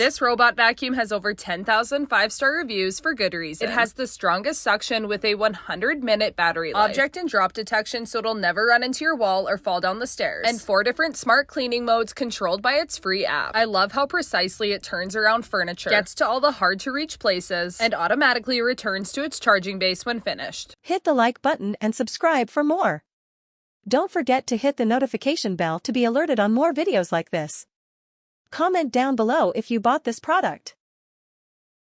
This robot vacuum has over 10,000 5-star reviews for good reason. It has the strongest suction with a 100-minute battery life, object and drop detection so it'll never run into your wall or fall down the stairs, and 4 different smart cleaning modes controlled by its free app. I love how precisely it turns around furniture, gets to all the hard-to-reach places, and automatically returns to its charging base when finished. Hit the like button and subscribe for more. Don't forget to hit the notification bell to be alerted on more videos like this. Comment down below if you bought this product.